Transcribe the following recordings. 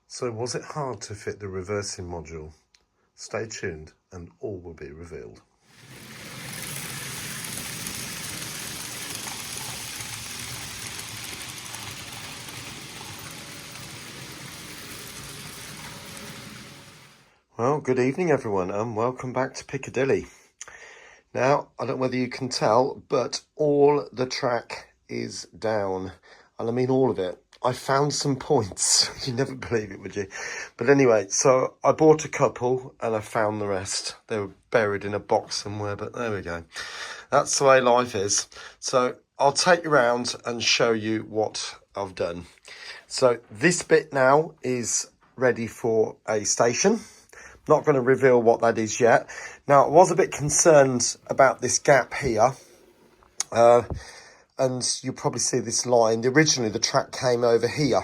So was it hard to fit the reversing module? Stay tuned and all will be revealed. Well, good evening everyone and welcome back to Piccadilly. Now, I don't know whether you can tell, but all the track is down. And I mean all of it. I found some points. You'd never believe it, would you? But anyway, so I bought a couple and I found the rest. They were buried in a box somewhere, but there we go. That's the way life is. So I'll take you around and show you what I've done. So this bit now is ready for a station. Not going to reveal what that is yet. Now, I was a bit concerned about this gap here. And you'll probably see this line. Originally, the track came over here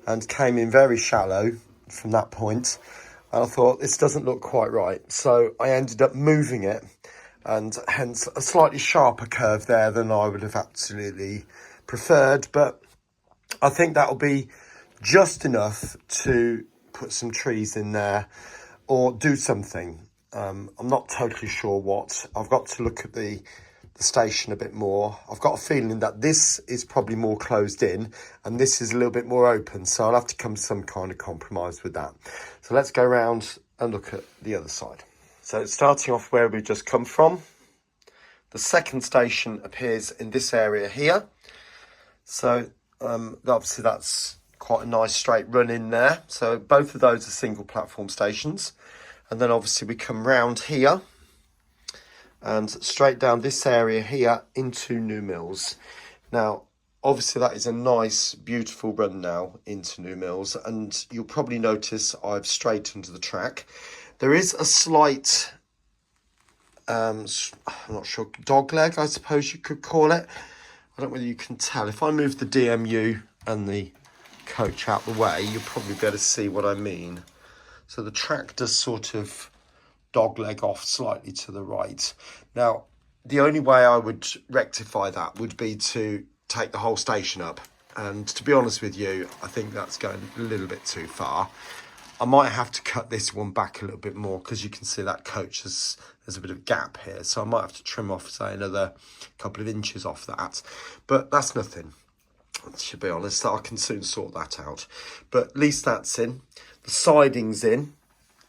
and came in very shallow from that point. And I thought, this doesn't look quite right. So I ended up moving it, and hence a slightly sharper curve there than I would have absolutely preferred. But I think that'll be just enough to put some trees in there or do something. I'm not totally sure what. I've got to look at the station a bit more. I've got a feeling that this is probably more closed in and this is a little bit more open. So I'll have to come to some kind of compromise with that. So let's go around and look at the other side. So starting off where we've just come from, the second station appears in this area here. So obviously that's quite a nice straight run in there. So both of those are single platform stations. And then obviously we come round here and straight down this area here into New Mills. Now, obviously that is a nice, beautiful run now into New Mills. And you'll probably notice I've straightened the track. There is a slight, I'm not sure, dog leg, I suppose you could call it. I don't know whether you can tell. If I move the DMU and the coach out the way, you'll probably be able to see what I mean. So the track does sort of dogleg off slightly to the right. Now, the only way I would rectify that would be to take the whole station up. And to be honest with you, I think that's going a little bit too far. I might have to cut this one back a little bit more because you can see that coach there's a bit of gap here. So I might have to trim off, say, another couple of inches off that. But that's nothing. To be honest, I can soon sort that out. But at least that's in. The siding's in.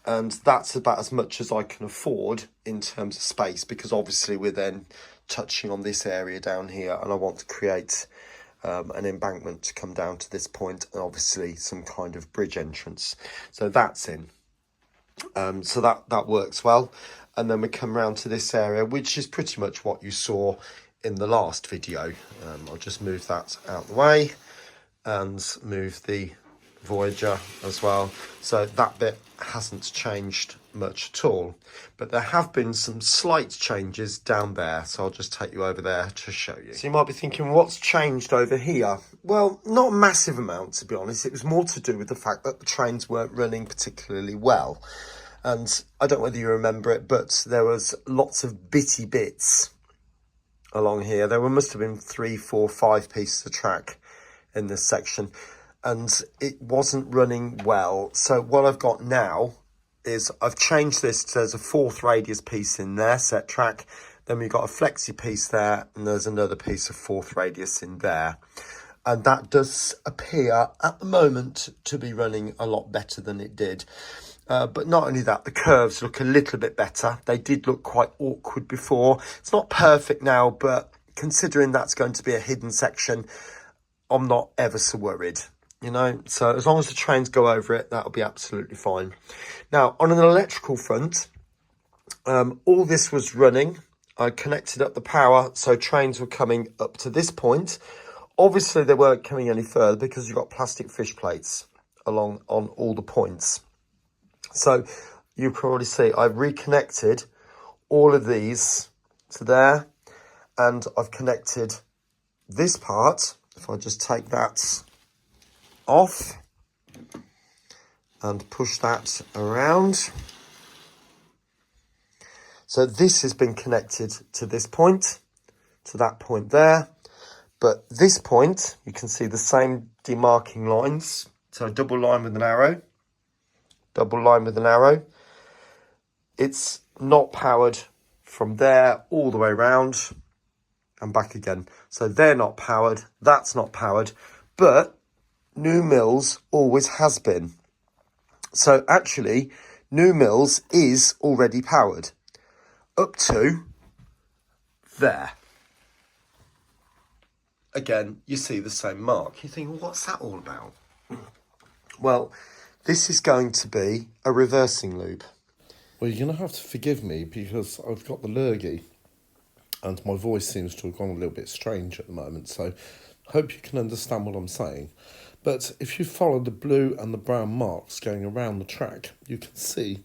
And that's about as much as I can afford in terms of space, because obviously we're then touching on this area down here and I want to create an embankment to come down to this point and obviously some kind of bridge entrance. So that's in. So that works well. And then we come round to this area, which is pretty much what you saw in the last video. I'll just move that out the way and move the Voyager as well. So that bit hasn't changed much at all, but there have been some slight changes down there. So I'll just take you over there to show you. So you might be thinking, what's changed over here? Well, not a massive amount, to be honest. It was more to do with the fact that the trains weren't running particularly well. And I don't know whether you remember it, but there was lots of bitty bits along here. There must have been 3, 4, 5 pieces of track in this section, and it wasn't running well. So what I've got now is I've changed this to, there's a 4th radius piece in there, set track. Then we've got a flexi piece there, and there's another piece of 4th radius in there. And that does appear at the moment to be running a lot better than it did. But not only that, the curves look a little bit better. They did look quite awkward before. It's not perfect now, but considering that's going to be a hidden section, I'm not ever so worried, you know. So as long as the trains go over it, that'll be absolutely fine. Now, on an electrical front, all this was running. I connected up the power, so trains were coming up to this point. Obviously, they weren't coming any further because you've got plastic fish plates along on all the points. So you probably see I've reconnected all of these to there, and I've connected this part. If I just take that off and push that around. So this has been connected to this point, to that point there. But this point, you can see the same demarking lines So double line with an arrow. Double line with an arrow. It's not powered from there all the way around and back again. So they're not powered, that's not powered, but New Mills always has been. So actually, New Mills is already powered up to there. Again, you see the same mark. You think, well, what's that all about? Well, this is going to be a reversing loop. Well, you're going to have to forgive me because I've got the lurgy and my voice seems to have gone a little bit strange at the moment, so hope you can understand what I'm saying. But if you follow the blue and the brown marks going around the track, you can see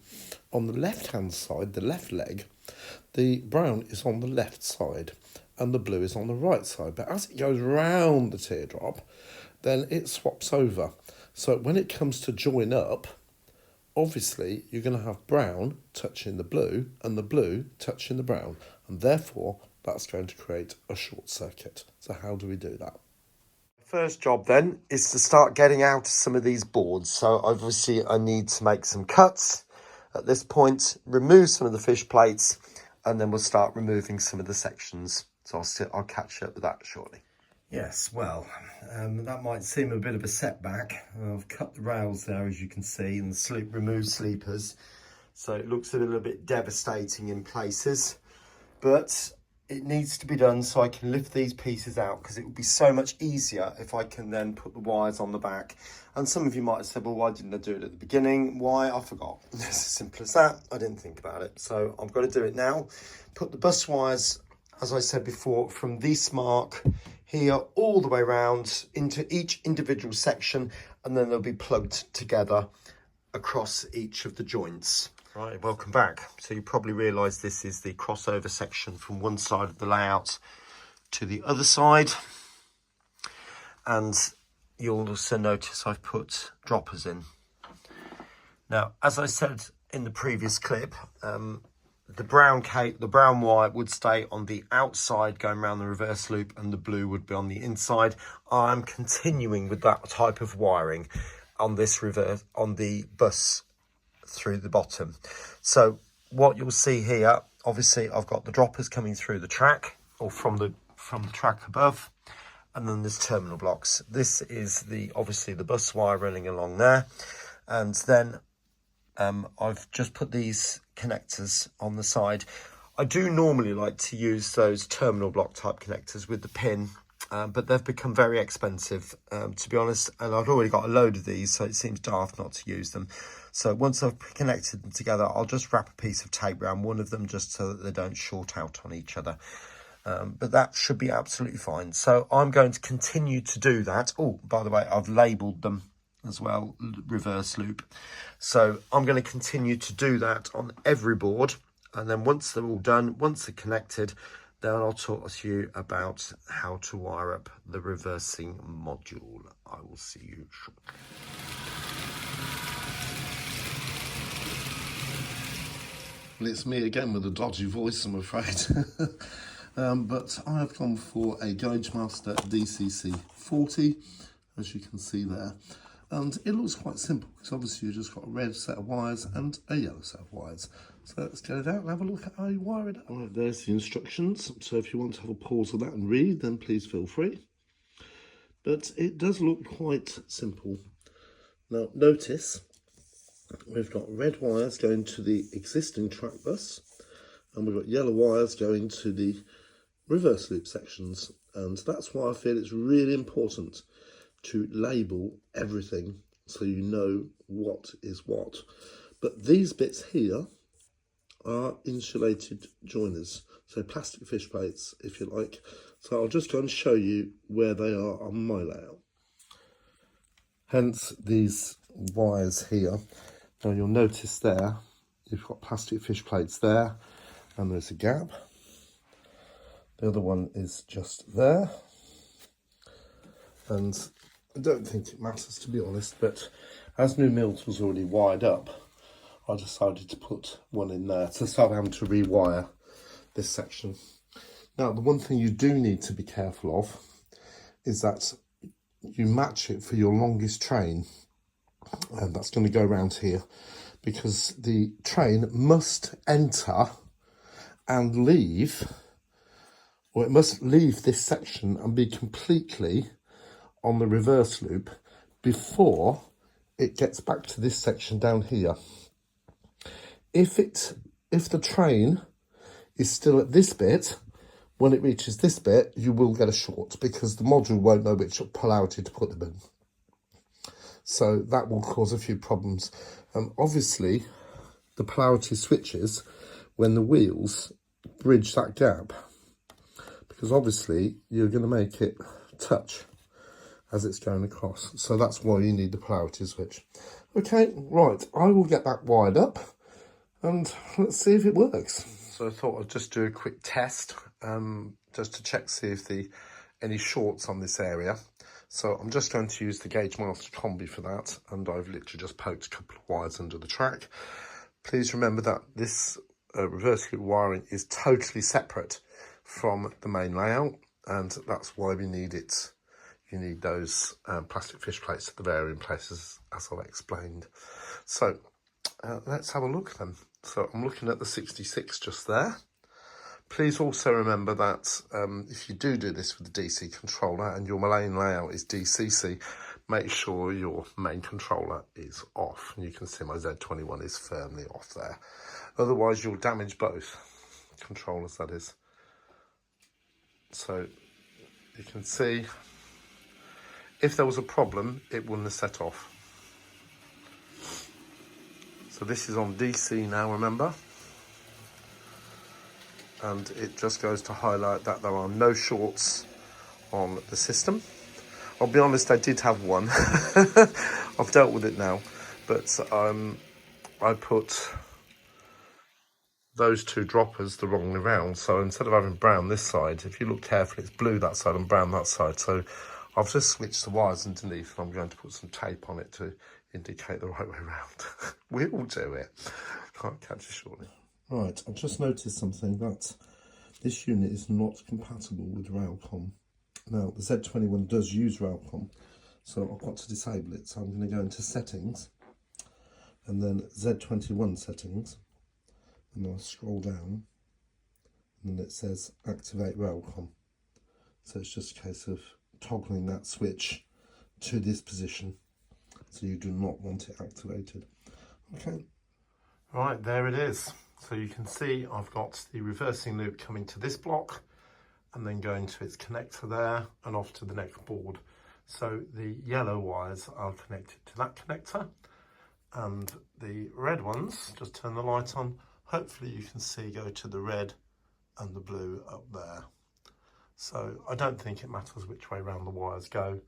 on the left-hand side, the left leg, the brown is on the left side and the blue is on the right side. But as it goes round the teardrop, then it swaps over. So when it comes to join up, obviously you're going to have brown touching the blue and the blue touching the brown. And therefore, that's going to create a short circuit. So how do we do that? First job then is to start getting out some of these boards. So obviously I need to make some cuts at this point, remove some of the fish plates, and then we'll start removing some of the sections. So I'll catch you up with that shortly. Yes, well, that might seem a bit of a setback. I've cut the rails there, as you can see, and removed sleepers. So it looks a little bit devastating in places, but it needs to be done so I can lift these pieces out, because it would be so much easier if I can then put the wires on the back. And some of you might have said, well, why didn't I do it at the beginning? Why? I forgot. It's as simple as that. I didn't think about it. So I've got to do it now. Put the bus wires, as I said before, from this mark here all the way around into each individual section, and then they'll be plugged together across each of the joints. Right, welcome back. So you probably realise this is the crossover section from one side of the layout to the other side. And you'll also notice I've put droppers in. Now, as I said in the previous clip, the brown wire would stay on the outside going around the reverse loop, and the blue would be on the inside. I'm continuing with that type of wiring on this on the bus through the bottom. So what you'll see here, obviously I've got the droppers coming through the track, or from the track above, and then there's terminal blocks. This is obviously the bus wire running along there, and then I've just put these connectors on the side. I do normally like to use those terminal block type connectors with the pin, but they've become very expensive, to be honest, and I've already got a load of these, so it seems daft not to use them. So once I've connected them together, I'll just wrap a piece of tape around one of them just so that they don't short out on each other. But that should be absolutely fine. So I'm going to continue to do that. Oh, by the way, I've labelled them as well, reverse loop. So I'm going to continue to do that on every board. And then once they're all done, once they're connected, then I'll talk to you about how to wire up the reversing module. I will see you shortly. Well, it's me again with a dodgy voice, I'm afraid. But I have gone for a Gauge Master DCC 40, as you can see there. And it looks quite simple, because obviously you've just got a red set of wires and a yellow set of wires. So let's get it out and have a look at how you wire it up. Right, there's the instructions. So if you want to have a pause of that and read, then please feel free. But it does look quite simple. Now notice we've got red wires going to the existing track bus, and we've got yellow wires going to the reverse loop sections. And that's why I feel it's really important to label everything so you know what is what. But these bits here are insulated joiners, so plastic fish plates, if you like. So I'll just go and show you where they are on my layout. Hence these wires here. Now you'll notice there, you've got plastic fish plates there, and there's a gap. The other one is just there. And I don't think it matters, to be honest, but as New Mills was already wired up, I decided to put one in there to start having to rewire this section. Now, the one thing you do need to be careful of is that you match it for your longest train And that's going to go around here because the train must enter and leave, or it must leave this section and be completely on the reverse loop before it gets back to this section down here. If the train is still at this bit, when it reaches this bit, you will get a short because the module won't know which polarity to put them in. So that will cause a few problems. Obviously, the polarity switches when the wheels bridge that gap, because obviously you're going to make it touch as it's going across. So that's why you need the polarity switch. Okay, right, I will get that wired up and let's see if it works. So I thought I'd just do a quick test, just to check, see if any shorts on this area. So I'm just going to use the Gauge Master Combi for that, and I've literally just poked a couple of wires under the track. Please remember that this reverse loop wiring is totally separate from the main layout, and that's why we need it. You need those plastic fish plates at the varying places, as I've explained. So let's have a look then. So I'm looking at the 66 just there. Please also remember that if you do this with the DC controller and your main layout is DCC, make sure your main controller is off. And you can see my Z21 is firmly off there. Otherwise, you'll damage both controllers, that is. So you can see if there was a problem, it wouldn't have set off. So this is on DC now, remember? And it just goes to highlight that there are no shorts on the system. I'll be honest, I did have one. I've dealt with it now, but I put those two droppers the wrong way round. So instead of having brown this side, if you look carefully, it's blue that side and brown that side. So I've just switched the wires underneath, and I'm going to put some tape on it to indicate the right way round. We all do it. Can't catch you shortly. Right, I've just noticed something, that this unit is not compatible with Railcom. Now, the Z21 does use Railcom, so I've got to disable it. So I'm going to go into settings, and then Z21 settings, and I'll scroll down, and then it says activate Railcom. So it's just a case of toggling that switch to this position, so you do not want it activated. Okay. Right, there it is. So you can see I've got the reversing loop coming to this block and then going to its connector there and off to the next board. So the yellow wires are connected to that connector, and the red ones, just turn the light on, hopefully you can see go to the red and the blue up there. So I don't think it matters which way around the wires go.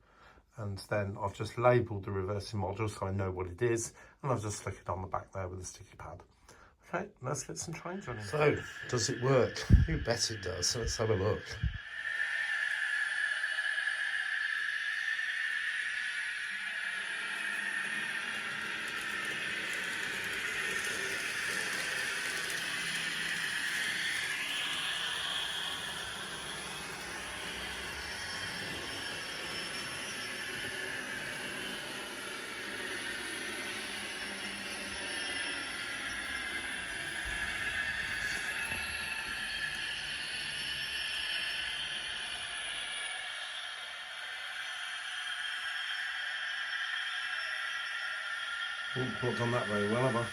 And then I've just labelled the reversing module so I know what it is, and I've just stuck it on the back there with a sticky pad. Okay, let's get some trains running. So, does it work? You bet it does. So let's have a look. Not done that very well, have I?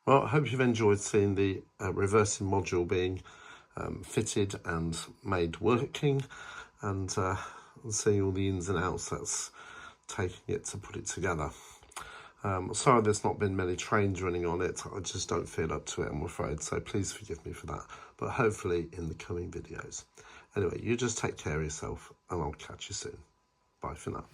Well, I hope you've enjoyed seeing the reversing module being fitted and made working, and seeing all the ins and outs that's taking it to put it together. Sorry there's not been many trains running on it. I just don't feel up to it, I'm afraid, so please forgive me for that, but hopefully in the coming videos. Anyway, you just take care of yourself and I'll catch you soon. Bye for now.